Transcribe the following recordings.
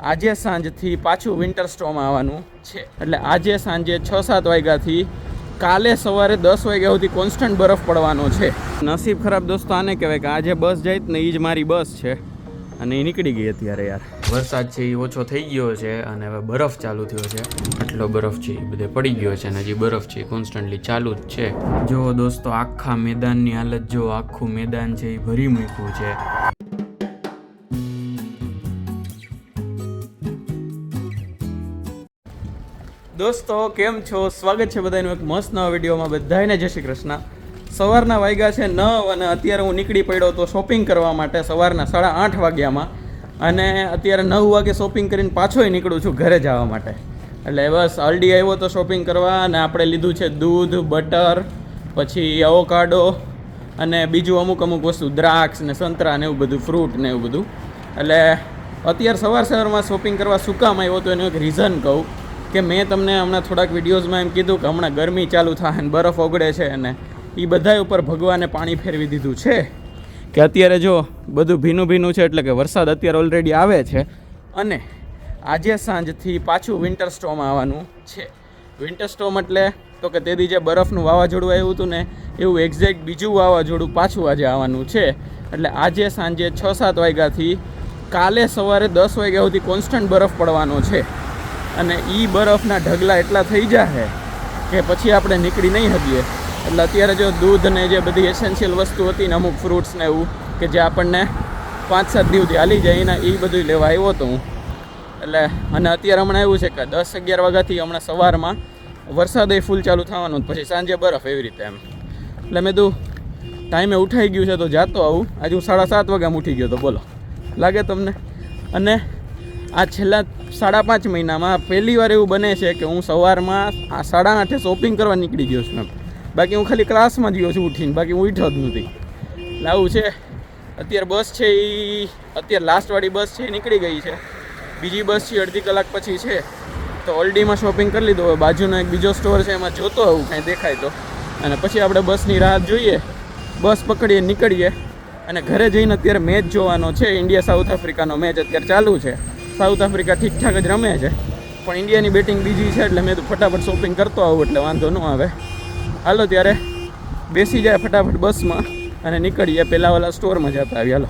આજે સાંજથી પાછું વિન્ટર સ્ટોર્મ આવવાનું છે, એટલે આજે સાંજે 6-7 વાગ્યાથી કાલે સવારે 10 વાગ્યા સુધી કોન્સ્ટન્ટ બરફ પડવાનો છે. નસીબ ખરાબ દોસ્તો આને કહેવાય કે આજે બસ જાય ને એ જ મારી બસ છે અને એ નીકળી ગઈ અત્યારે. યાર વરસાદ છે એ ઓછો થઈ ગયો છે અને હવે બરફ ચાલુ થયો છે. આટલો બરફ છે એ બધે પડી ગયો છે અને હજી બરફ છે કોન્સ્ટન્ટલી ચાલુ જ છે. જો દોસ્તો આખા મેદાનની હાલત જો, આખું મેદાન છે એ ભરી મૂક્યું છે. દોસ્તો કેમ છો? સ્વાગત છે બધાનું એક મસ્ત નવા વિડીયોમાં. બધાને જય શ્રી કૃષ્ણ. સવારના વાગ્યા છે 9 અને અત્યારે હું નીકળી પડ્યો તો શોપિંગ કરવા માટે સવારના 8:30 વાગ્યામાં. અને અત્યારે 9 વાગે શોપિંગ કરીને પાછોય નીકળું છું ઘરે જવા માટે. એટલે બસ અલડી આવ્યો તો શોપિંગ કરવા અને આપણે લીધું છે દૂધ, બટર, પછી એવોકાડો અને બીજું અમુક વસ્તુ, દ્રાક્ષ ને સંતરા ને એવું બધું, ફ્રૂટ ને એવું બધું. એટલે અત્યારે સવારમાં શોપિંગ કરવા શું કામ આવ્યો તો એનું એક રીઝન કહું કે મેં તમને હમણાં થોડાક વિડીયોઝમાં એમ કીધું કે હમણાં ગરમી ચાલુ થાય અને બરફ ઓગળે છે અને એ બધા ઉપર ભગવાને પાણી ફેરવી દીધું છે કે અત્યારે જો બધું ભીનું છે, એટલે કે વરસાદ અત્યારે ઓલરેડી આવે છે અને આજે સાંજથી પાછું વિન્ટર સ્ટોર્મ આવવાનું છે. વિન્ટર સ્ટોર્મ એટલે તો કે તેથી જે બરફનું વાવાઝોડું આવ્યું હતું ને એવું એક્ઝેક્ટ બીજું વાવાઝોડું પાછું આજે આવવાનું છે. એટલે આજે સાંજે 6-7 વાગ્યાથી કાલે સવારે 10 વાગ્યા સુધી કોન્સ્ટન્ટ બરફ પડવાનો છે અને એ બરફના ઢગલા એટલા થઈ જાય કે પછી આપણે નીકળી નહીં શકીએ. એટલે અત્યારે જો દૂધ ને જે બધી એસેન્શિયલ વસ્તુ હતી ને અમુક ફ્રૂટ્સ ને એવું કે જે આપણને 5-7 દિવસથી હાલી જાય એના એ બધું લેવા આવ્યો હતો હું. એટલે અને અત્યારે હમણાં એવું છે કે 10-11 વાગ્યાથી હમણાં સવારમાં વરસાદ ફૂલ ચાલુ થવાનું, પછી સાંજે બરફ, એવી રીતે એમ. એટલે મેં તું ટાઈમે ઉઠાઈ ગયું છે તો જાતો આવું. આજે હું 7:30 વાગ્યામાં ઉઠી ગયો તો, બોલો લાગે તમને? અને આ છેલ્લા 5.5 મહિનામાં પહેલી વાર એવું બને છે કે હું સવારમાં 8:30 શોપિંગ કરવા નીકળી ગયો છું. બાકી હું ખાલી ક્લાસમાં જ ગયો છું ઉઠીને, બાકી હું ઉઠ્યો જ નથી. લાવું છે અત્યારે બસ છે એ અત્યારે લાસ્ટવાળી બસ છે એ નીકળી ગઈ છે. બીજી બસ છે અડધી કલાક પછી છે. તો ઓલડીમાં શોપિંગ કરી લીધું. હવે બાજુનો એક બીજો સ્ટોર છે એમાં જોતો આવું કાંઈ દેખાય તો, અને પછી આપણે બસની રાહ જોઈએ, બસ પકડીએ નીકળીએ. અને ઘરે જઈને અત્યારે મેચ જોવાનો છે, ઇન્ડિયા સાઉથ આફ્રિકાનો મેચ અત્યારે ચાલુ છે. સાઉથ આફ્રિકા ઠીકઠાક જ રમે છે પણ ઇન્ડિયાની બેટિંગ બીજી છે, એટલે મેં તો ફટાફટ શોપિંગ કરતો આવું એટલે વાંધો ન આવે. હાલો ત્યારે બેસી જાય ફટાફટ બસમાં અને નીકળીએ. પહેલાં વાલા સ્ટોરમાં જતા આવી. હાલો.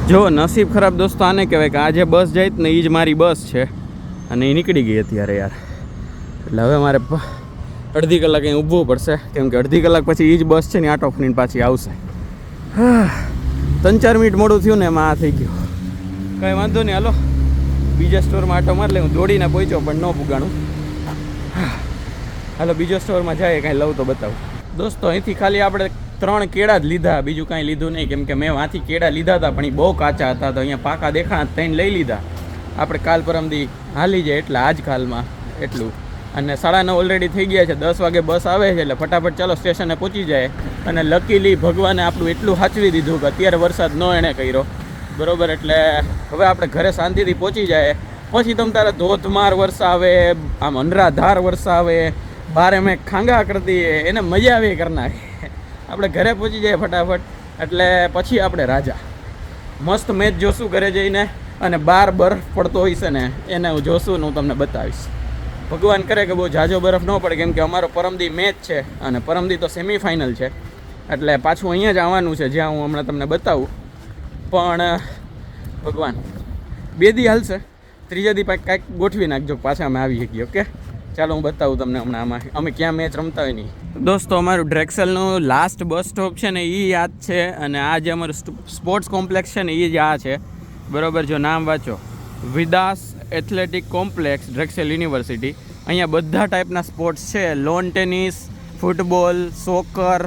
જો નસીબ ખરાબ દોસ્તો આને કહેવાય કે આજે બસ જાય ને એ જ મારી બસ છે અને એ નીકળી ગઈ અત્યારે. યાર એટલે હવે મારે અડધી કલાક અહીં ઊભવું પડશે, કેમ કે અડધી કલાક પછી એ જ બસ છે ને આટો ફરીને પાછી આવશે. 3-4 મિનિટ મોડું થયું ને એમાં આ થઈ ગયું. કાંઈ વાંધો નહીં, હાલો બીજા સ્ટોરમાં આટો મારી લે. હું દોડીને પહોંચ્યો પણ ન પુગાણું. હાલો બીજો સ્ટોરમાં જાય, કાંઈ લઉં તો બતાવું. દોસ્તો અહીંથી ખાલી આપણે 3 કેળા જ લીધા, બીજું કાંઈ લીધું નહીં, કેમ કે મેં વાંથી કેળા લીધા હતા પણ એ બહુ કાચા હતા. તો અહીંયા પાકા દેખાણા 3 લઈ લીધા. આપણે કાલ પરમદી હાલી જાય એટલે આજ કાલમાં એટલું. અને 9:30 ઓલરેડી થઈ ગયા છે. 10 વાગે બસ આવે છે એટલે ફટાફટ ચાલો સ્ટેશને પહોંચી જાય. અને લકીલી ભગવાને આપણું એટલું સાચવી દીધું કે અત્યારે વરસાદ ન એણે કર્યો, બરોબર. એટલે હવે આપણે ઘરે શાંતિથી પહોંચી જાય. પછી તમ તારે ધોધમાર વરસાવે, આમ અનરાધાર વરસાવે, બારે મેં ખાંગા કરતી, એને મજા આવી કરના. આપણે ઘરે પહોંચી જાય ફટાફટ. એટલે પછી આપણે રાજા મસ્ત મેચ જોશું ઘરે જઈને. અને બહાર બરફ પડતો હોય છે ને એને હું જોશું ને હું તમને બતાવીશ. ભગવાન કરે કે બહુ ઝાઝો બરફ ન પડે, કેમ કે અમારો પરમદી મેચ છે અને પરમદી તો સેમિફાઇનલ છે. એટલે પાછું અહીંયા જ આવવાનું છે જ્યાં હું હમણાં તમને બતાવું. પણ ભગવાન 2 દી હાલશે, 3જા દી કાંઈક ગોઠવી નાખજો, પાછા અમે આવી શકીએ. ઓકે ચાલો હું બતાવું તમને હમણાં આમાં અમે ક્યાં મેચ રમતા હોય નહીં. દોસ્તો અમારું ડ્રેક્સલનું લાસ્ટ બસ સ્ટોપ છે ને એ યાદ છે, અને આ જે અમારું સ્પોર્ટ્સ કોમ્પ્લેક્સ છે ને એ જ આ છે, બરાબર. જો નામ વાંચો, વિદાસ એથ્લેટિક કોમ્પ્લેક્સ, ડ્રેક્સલ યુનિવર્સિટી. અહીંયા બધા ટાઈપના સ્પોર્ટ્સ છે, લોન ટેનિસ, ફૂટબોલ, સોકર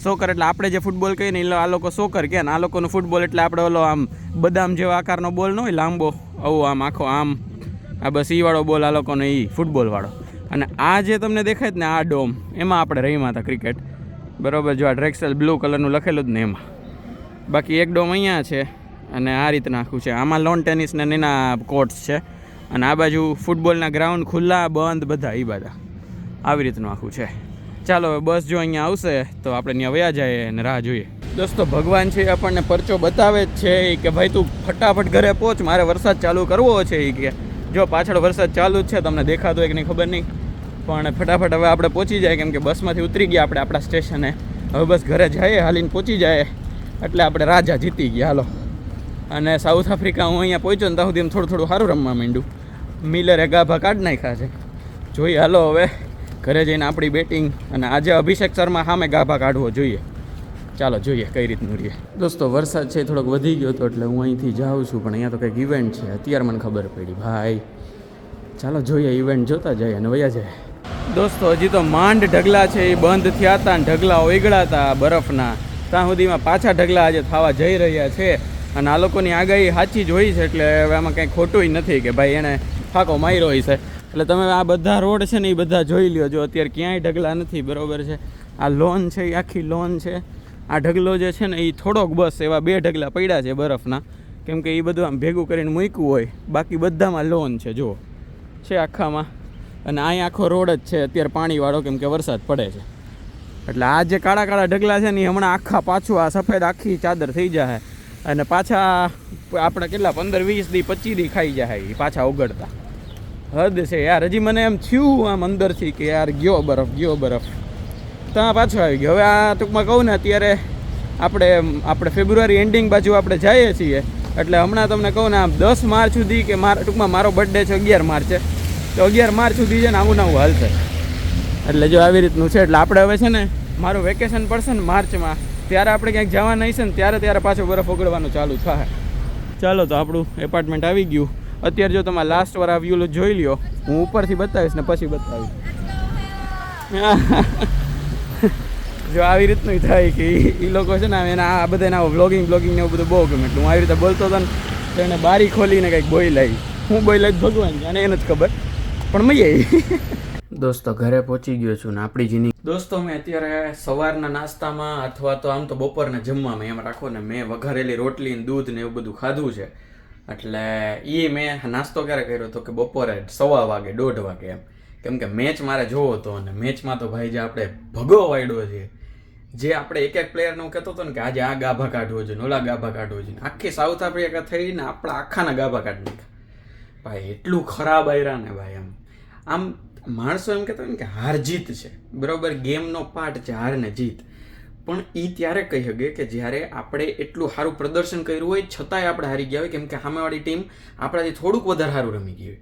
એટલે આપણે જે ફૂટબોલ કહીએ ને આ લોકો સોકર કહે, ને આ લોકોનું ફૂટબોલ એટલે આપણે ઓલો આમ બદામ જેવા આકારનો બોલ ન હોય લાંબો, આવો આમ આખો આમ, આ બસ એ વાળો બોલ આ લોકોનો, એ ફૂટબોલવાળો. અને આ જે તમને દેખાય ને આ ડોમ, એમાં આપણે રમ્યા હતા ક્રિકેટ, બરાબર. જો આ ડ્રેક્સલ બ્લુ કલરનું લખેલું જ ને એમાં. બાકી એક ડોમ અહીંયા છે અને આ રીતના આખું છે. આમાં લોન ટેનિસ ને એના કોર્ટ્સ છે અને આ બાજુ ફૂટબોલના ગ્રાઉન્ડ ખુલ્લા બંધ બધા એ બધા આવી રીતનું આખું છે. ચાલો હવે બસ જો અહીંયા આવશે તો આપણે ત્યાં વયા જાય અને રાહ જોઈએ. દોસ્તો ભગવાન છે આપણને પરચો બતાવે જ છે કે ભાઈ તું ફટાફટ ઘરે પહોંચ, મારે વરસાદ ચાલુ કરવો છે. એ કે જો પાછળ વરસાદ ચાલુ જ છે, તમને દેખાતો હોય કે નહીં ખબર નહીં, પણ ફટાફટ હવે આપણે પહોંચી જાય, કેમ કે બસમાંથી ઉતરી ગયા આપણે આપણા સ્ટેશને. હવે બસ ઘરે જઈએ, હાલીને પહોંચી જાય એટલે આપણે રાજા જીતી ગયા. હાલો. અને સાઉથ આફ્રિકા હું અહીંયા પહોંચ્યો ને ત્યાં સુધી થોડું થોડું સારું રમવા માંડ્યું. મિલરે ગાભા કાઢ નાખ્યા છે. જોઈએ હાલો હવે ઘરે જઈને આપણી બેટિંગ, અને આજે અભિષેક શર્મા સામે ગાભા કાઢવો જોઈએ. ચાલો જોઈએ કઈ રીતનું રહીએ. દોસ્તો વરસાદ છે થોડોક વધી ગયો હતો એટલે હું અહીંથી જાઉં છું, પણ અહીંયા તો કંઈક ઇવેન્ટ છે અત્યારે મને ખબર પડી ભાઈ. ચાલો જોઈએ, ઇવેન્ટ જોતા જઈએ અને વયા જાય. દોસ્તો હજી તો માંડ ઢગલા છે એ બંધ થયા હતા ને ઢગલા ઓગળ્યા હતા બરફના, ત્યાં સુધીમાં પાછા ઢગલા આજે થવા જઈ રહ્યા છે. અને આ લોકોની આગાહી સાચી જ હોય છે, એટલે હવે આમાં કંઈ ખોટું નથી કે ભાઈ એને ફાંકો માર્યો હોય છે. એટલે તમે આ બધા રોડ છે ને એ બધા જોઈ લ્યો. જો અત્યારે ક્યાંય ઢગલા નથી, બરાબર છે. આ લોન છે એ આખી લોન છે. આ ઢગલો જે છે ને એ થોડોક બસ એવા 2 ઢગલા પડ્યા છે બરફના, કેમ કે એ બધું આમ ભેગું કરીને મૂક્યું હોય. બાકી બધામાં લોન છે, જુઓ છે આખામાં. અને અહીંયા આખો રોડ જ છે અત્યારે પાણીવાળો, કેમ કે વરસાદ પડે છે. એટલે આ જે કાળા કાળા ઢગલા છે ને એ હમણાં આખા પાછું આ સફેદ આખી ચાદર થઈ જાય, અને પાછા આપણે કેટલા 15 20 દી 25 દી ખાઈ જાય એ પાછા ઉગડતા. હદ છે યાર. હજી મને એમ થયું આમ અંદરથી કે યાર ગયો બરફ ત્યાં પાછો આવી ગયો. હવે આ ટૂંકમાં કહું ને અત્યારે આપણે ફેબ્રુઆરી એન્ડિંગ બાજુ આપણે જઈએ છીએ, એટલે હમણાં તમને કહું ને આમ 10 માર્ચ સુધી કે ટૂંકમાં મારો બર્થડે છે 11 માર્ચે, તો 11 માર્ચ સુધી છે ને આવું નવું હાલશે. એટલે જો આવી રીતનું છે. એટલે આપણે હવે છે ને મારું વેકેશન પડશે ને માર્ચમાં, ત્યારે આપણે ક્યાંક જવાના હશે ને ત્યારે પાછો બરફ ઓગળવાનું ચાલુ થાય. ચાલો તો આપણું એપાર્ટમેન્ટ આવી ગયું. અત્યારે જો તમે લાસ્ટ વાર આ વ્યૂ જોઈ લ્યો, હું ઉપરથી બતાવીશ ને પછી બતાવીશ. જો આવી રીતનું થાય કે એ લોકો છે ને એના આ બધા વ્લોગિંગ ને એવું બધું બહુ ગમે. હું આવી રીતે બોલતો હતો ને તો એને બારી ખોલીને કંઈક બોલાવી. હું બોલાવી ભગવાન અને એને જ ખબર, પણ મજા આવી. દોસ્તો ઘરે પહોંચી ગયો છું ને આપણી જીની. દોસ્તો મેં અત્યારે સવારના નાસ્તામાં અથવા તો આમ તો બપોરના જમવામાં એમ રાખો ને, મેં વઘારેલી રોટલી ને દૂધ ને એવું બધું ખાધું છે. એટલે એ મેં નાસ્તો ક્યારે કર્યો હતો કે બપોરે 1:15 વાગે 1:30 વાગે એમ, કેમ કે મેચ મારે જોવો હતો. અને મેચમાં તો ભાઈ જે આપણે ભગો વાયડો છે, જે આપણે એક પ્લેયરને હું કહેતો હતો ને કે આજે આ ગાભા કાઢવો જોઈએ, ઓલા ગાભા કાઢવો જોઈએ, આખી સાઉથ આફ્રિકા થઈને આપણા આખાના ગાભા કાઢી નાખ્યા ભાઈ. એટલું ખરાબ આવ્યા ને ભાઈ. આમ માણસો એમ કહેતા હોય ને કે હાર જીત છે, બરાબર, ગેમનો પાર્ટ છે હાર ને જીત, પણ એ ત્યારે કહી શકે કે જ્યારે આપણે એટલું સારું પ્રદર્શન કર્યું હોય છતાંય આપણે હારી ગયા હોય, કેમ કે સામેવાળી ટીમ આપણાથી થોડુંક વધારે સારું રમી ગઈ હોય.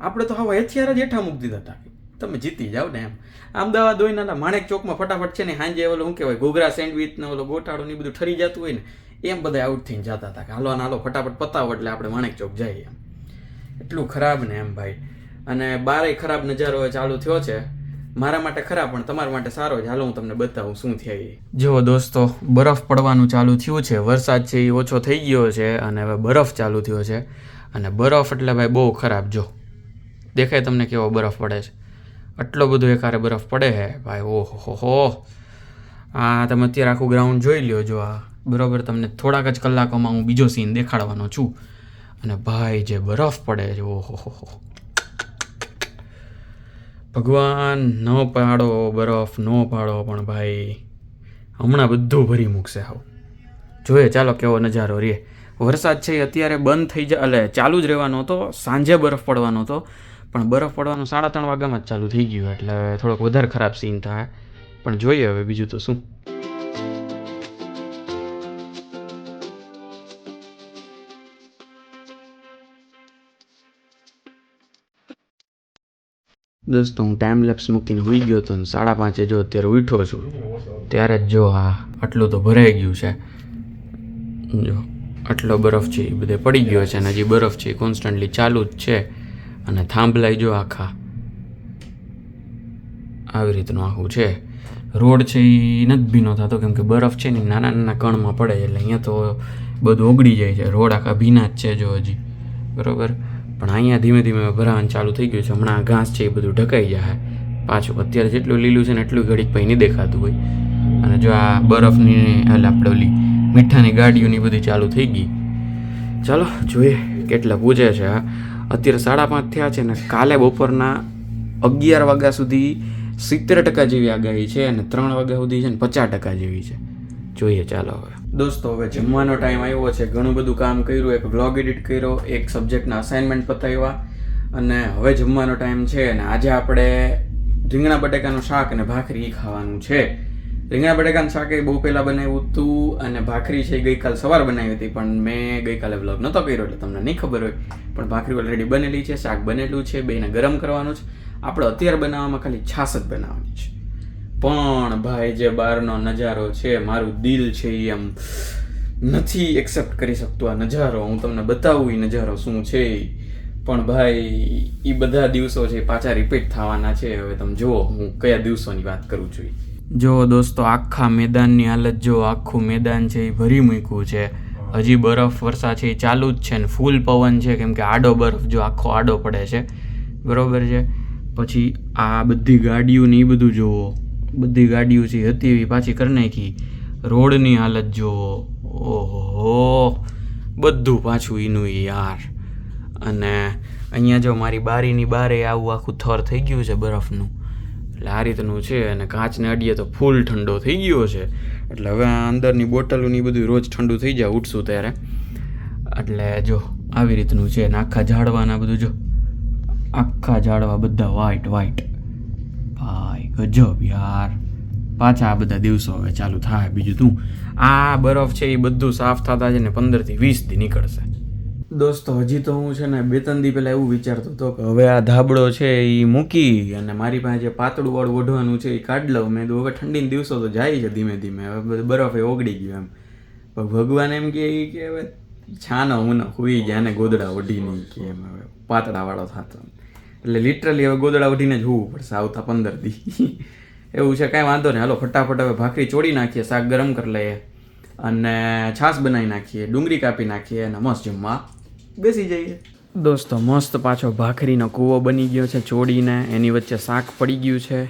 આપણે તો હવે હથિયાર જ હેઠા મૂકી દીધા હતા, તમે જીતી જાઓ ને એમ. અમદાવાદ હોય ને માણેક ચોકમાં ફટાફટ છે ને સાંજે ઓલો શું કહેવાય ઘૂઘરા સેન્ડવીચ ને ઓલો ગોટાળો ને બધું ઠરી જતું હોય ને એમ બધા આઉટ થઈને જતા હતા કે હાલો ફટાફટ પતાવો એટલે આપણે માણેક ચોક જઈએ એમ. એટલું ખરાબ ને એમ ભાઈ. અને બારે ખરાબ નજારો ચાલુ થયો છે. મારા માટે ખરાબ પણ તમારા માટે સારો છે. હાલો હું તમને બતાવું શું થયા. જુઓ દોસ્તો બરફ પડવાનું ચાલુ થયું છે. વરસાદ છે એ ઓછો થઈ ગયો છે અને હવે બરફ ચાલુ થયો છે. અને બરફ એટલે ભાઈ બહુ ખરાબ. જો દેખાય તમને કેવો બરફ પડે છે. આટલો બધો એકારે બરફ પડે છે ભાઈ. ઓહો હો. આ તમે અત્યારે આખું ગ્રાઉન્ડ જોઈ લ્યો. જો આ બરાબર તમને થોડાક જ કલાકોમાં હું બીજો સીન દેખાડવાનો છું. અને ભાઈ જે બરફ પડે છે, ઓહો હો. ભગવાન ન પાડો બરફ, ન પાડો, પણ ભાઈ હમણાં બધું ભરી મૂકશે. હાવ જોઈએ ચાલો કેવો નજારો રે. વરસાદ છે અત્યારે બંધ થઈ જાય એટલે ચાલુ જ રહેવાનો હતો. સાંજે બરફ પડવાનો હતો, પણ બરફ પડવાનું 3:30 વાગ્યામાં જ ચાલુ થઈ ગયું, એટલે થોડોક વધારે ખરાબ સીન થાય. પણ જોઈએ હવે બીજું તો શું. દોસ્તો હું ટાઈમ લેપ્સ મૂકીને હોઈ ગયો હતો ને 5:30 જો અત્યારે ઉઠ્યો છું ત્યારે જ જો આ આટલું તો ભરાઈ ગયું છે. જો આટલો બરફ છે એ બધે પડી ગયો છે અને હજી બરફ છે એ કોન્સ્ટન્ટલી ચાલુ જ છે. અને થાંભલાઈ જો આખા આવી રીતનું આખું છે. રોડ છે એ નથી ભીનો થતો કેમ કે બરફ છે ને નાના નાના કણમાં પડે એટલે અહીંયા તો બધું ઓગળી જાય છે. રોડ આખા ભીના જ છે જો હજી, બરાબર. પણ અહીંયા ધીમે ધીમે ભરાવાનું ચાલુ થઈ ગયું છે. હમણાં ઘાસ છે એ બધું ઢકાઈ જાય પાછું. અત્યારે જેટલું લીલું છે ને એટલું ઘડીક પછી નહીં દેખાતું હોય. અને જો આ બરફની એટલે આપણે ઓલી મીઠાની ગાડીઓની બધી ચાલુ થઈ ગઈ. ચાલો જોઈએ કેટલા પૂજે છે. અત્યારે 5:30 થયા છે ને કાલે બપોરના 11 વાગ્યા સુધી 70% જેવી આગાહી છે અને 3 વાગ્યા સુધી છે ને 50% જેવી છે. જોઈએ ચાલો હવે દોસ્તો. હવે જમવાનો ટાઈમ આવ્યો છે. ઘણું બધું કામ કર્યું, એક વ્લોગ એડિટ કર્યો, એક સબ્જેક્ટના અસાઇનમેન્ટ પતાવ્યા અને હવે જમવાનો ટાઈમ છે. અને આજે આપણે રીંગણા બટેકાનું શાક અને ભાખરી ખાવાનું છે. રીંગણા બટેકાનું શાક એ બહુ પહેલાં બનાવ્યું હતું અને ભાખરી છે ગઈકાલ સવાર બનાવી હતી, પણ મેં ગઈકાલે વ્લોગ નહોતો કર્યો એટલે તમને નહીં ખબર હોય. પણ ભાખરી ઓલરેડી બનેલી છે, શાક બનેલું છે, બેને ગરમ કરવાનું છે. આપણે અત્યારે બનાવવામાં ખાલી છાશ જ બનાવવાની છે. પણ ભાઈ જે બહારનો નજારો છે, મારું દિલ છે એ આમ નથી એક્સેપ્ટ કરી શકતું આ નજારો. હું તમને બતાવું એ નજારો શું છે. પણ ભાઈ એ બધા દિવસો છે પાછા રિપીટ થવાના છે. હવે તમે જુઓ હું કયા દિવસોની વાત કરું છું. જો દોસ્તો આખા મેદાનની હાલત જો, આખું મેદાન છે એ ભરી મૂક્યું છે. હજી બરફ વર્ષા છે એ ચાલુ જ છે ને ફૂલ પવન છે, કેમ કે આડો બરફ જો આખો આડો પડે છે, બરોબર છે. પછી આ બધી ગાડીઓ ને એ બધું જુઓ, બધી ગાડીઓ છે હતી એવી પાછી કરી નાખી. રોડની હાલત જુઓ, ઓહો બધું પાછું એનું યાર. અને અહીંયા જો મારી બારીની બારે આવું આખું થર થઈ ગયું છે બરફનું, એટલે આ રીતનું છે. અને કાચને અડીએ તો ફૂલ ઠંડો થઈ ગયો છે. એટલે હવે આ અંદરની બોટલોની બધું રોજ ઠંડુ થઈ જાય ઉઠશું ત્યારે. એટલે જો આવી રીતનું છે. ને આખા ઝાડવાના બધું જો, આખા ઝાડવા બધા વ્હાઈટ વ્હાઈટ. ભાઈ ગજબ યાર. પાછા આ બધા દિવસો હવે ચાલુ થાય. બીજું તું આ બરફ છે એ બધું સાફ થતા છે ને 15 થી 20 દી નીકળશે. દોસ્તો હજી તો હું છે ને 2-3 દી પહેલાં એવું વિચારતો હતો કે હવે આ ધાબળો છે એ મૂકી અને મારી પાસે જે પાતળું વાળું ઓઢવાનું છે એ કાઢી લઉં. મેં હવે ઠંડીના દિવસો તો જાય છે ધીમે ધીમે, હવે બરફ એ ઓગળી ગયો એમ. પણ ભગવાન એમ કે હવે છાનો હું હુઈ ગયા ને ગોદડા ઓઢીને કે એમ હવે પાતળાવાળો થતો. એટલે લિટરલી હવે ગોદડા ઓઢીને જ હોવું પડશે આવતા 15 દી એવું છે. કાંઈ વાંધો નહીં, હાલો ફટાફટ હવે ભાખરી ચોડી નાખીએ, શાક ગરમ કરી લઈએ અને છાશ બનાવી નાખીએ, ડુંગળી કાપી નાખીએ અને મસ્ત જમવા બેસી જઈએ. દોસ્તો મસ્ત પાછો ભાખરીનો કૂવો બની ગયો છે ચોડીને, એની વચ્ચે શાક પડી ગયું છે,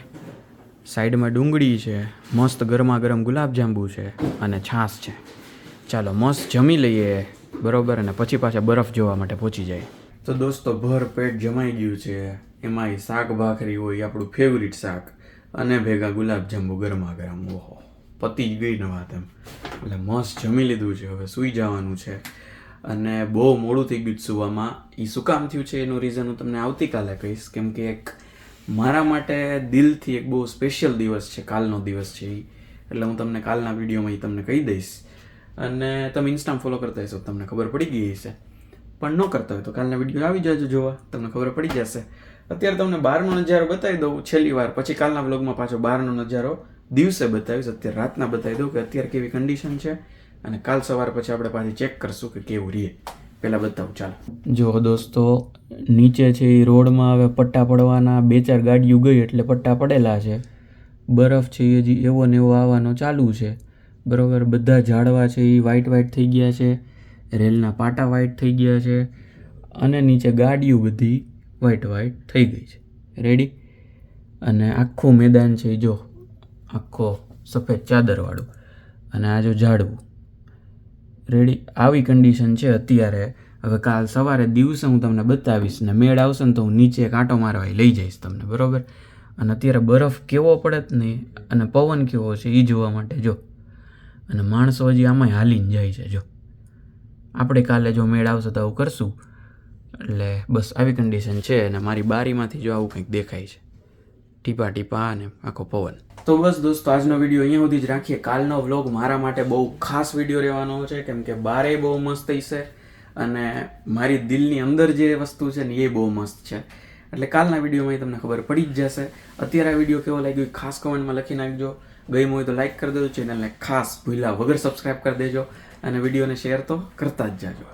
સાઈડમાં ડુંગળી છે, મસ્ત ગરમા ગરમ ગુલાબજાંબુ છે અને છાશ છે. ચાલો મસ્ત જમી લઈએ, બરોબર, અને પછી પાછા બરફ જોવા માટે પહોંચી જાય. તો દોસ્તો ભર પેટ જમાઈ ગયું છે, એમાંય શાક ભાખરી હોય આપણું ફેવરિટ શાક અને ભેગા ગુલાબજાંબુ ગરમા ગરમ. ઓહો પતી જ ગઈ ન વાત એમ. એટલે મસ્ત જમી લીધું છે, હવે સૂઈ જવાનું છે. અને બહુ મોડું થઈ ગયું સુવામાં. એ શું કામ થયું છે એનું રીઝન હું તમને આવતીકાલે કહીશ, કેમ કે એક મારા માટે દિલથી એક બહુ સ્પેશિયલ દિવસ છે, કાલનો દિવસ છે એ. એટલે હું તમને કાલના વિડીયોમાં એ તમને કહી દઈશ. અને તમે ઇન્સ્ટામાં ફોલો કરતા હશો તમને ખબર પડી ગઈ હશે, પણ ન કરતા હોય તો કાલના વિડીયો આવી જાજો જોવા, તમને ખબર પડી જશે. અત્યારે તમને બહારનો નજારો બતાવી દઉં છેલ્લી વાર, પછી કાલના વ્લોગમાં પાછો બહારનો નજારો દિવસે બતાવીશ. અત્યારે રાતના બતાવી દઉં કે અત્યારે કેવી કન્ડિશન છે, અને કાલ સવાર પછી આપણે પાછી ચેક કરશું કે કેવું રહે. પહેલાં બતાવું ચાલો. જો દોસ્તો નીચે છે એ રોડમાં હવે પટ્ટા પડવાના, 2-4 ગાડીઓ ગઈ એટલે પટ્ટા પડેલા છે. બરફ છે એ હજી એવો ને એવો આવવાનો ચાલુ છે, બરાબર. બધા ઝાડવા છે એ વ્હાઈટ વ્હાઈટ થઈ ગયા છે, રેલના પાટા વ્હાઈટ થઈ ગયા છે અને નીચે ગાડીઓ બધી વ્હાઈટ વ્હાઈટ થઈ ગઈ છે. રેડી. અને આખું મેદાન છે જો આખો સફેદ ચાદરવાળું, અને આ જો ઝાડવું. રેડી. આવી કન્ડિશન છે અત્યારે. હવે કાલ સવારે દિવસે હું તમને બતાવીશ ને મેળ આવશે ને તો હું નીચે કાંટો મારવા લઈ જઈશ તમને, બરાબર. અને અત્યારે બરફ કેવો પડે જ નહીં અને પવન કેવો છે એ જોવા માટે જો. અને માણસો હજી આમાંય હાલીને જાય છે જો. આપણે કાલે જો મેળ આવશે તો આવું કરશું. એટલે બસ આવી કન્ડિશન છે. અને મારી બારીમાંથી જો આવું કંઈક દેખાય છે, ટીપા ટીપા અને આખો પવન. તો બસ દોસ્તો આજનો વિડીયો અહીંયા સુધી જ રાખીએ. કાલનો વ્લોગ મારા માટે બહુ ખાસ વિડીયો રહેવાનો છે, કેમ કે બારે બહુ મસ્ત હશે અને મારી દિલની અંદર જે વસ્તુ છે ને એ બહુ મસ્ત છે. એટલે કાલના વિડીયોમાં તમને ખબર પડી જ જશે. અત્યારે આ વિડીયો કેવો લાગ્યો ખાસ કમેન્ટમાં લખી નાખજો. ગમ્યું હોય તો લાઈક કરી દેજો, ચેનલને ખાસ ભૂલ્યા વગર સબસ્ક્રાઈબ કરી દેજો અને વિડીયોને શેર તો કરતા જ જાજો.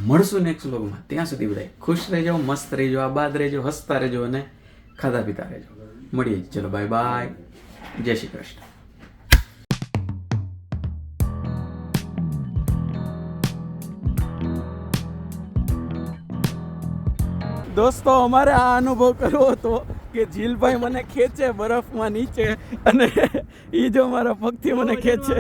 મળશું નેક્સ્ટ વ્લોગમાં. ત્યાં સુધી બધા ખુશ રહેજો, મસ્ત રહેજો, આબાદ રહેજો, હસતા રહેજો અને ખાધા પીતા રહેજો. મળીએ. ચલો બાય બાય, જય શ્રી કૃષ્ણ. દોસ્તો અમારે આ અનુભવ કરવો હતો કે જીલભાઈ મને ખેંચે બરફમાં નીચે અને એ જો મારા પગથી મને ખેંચે.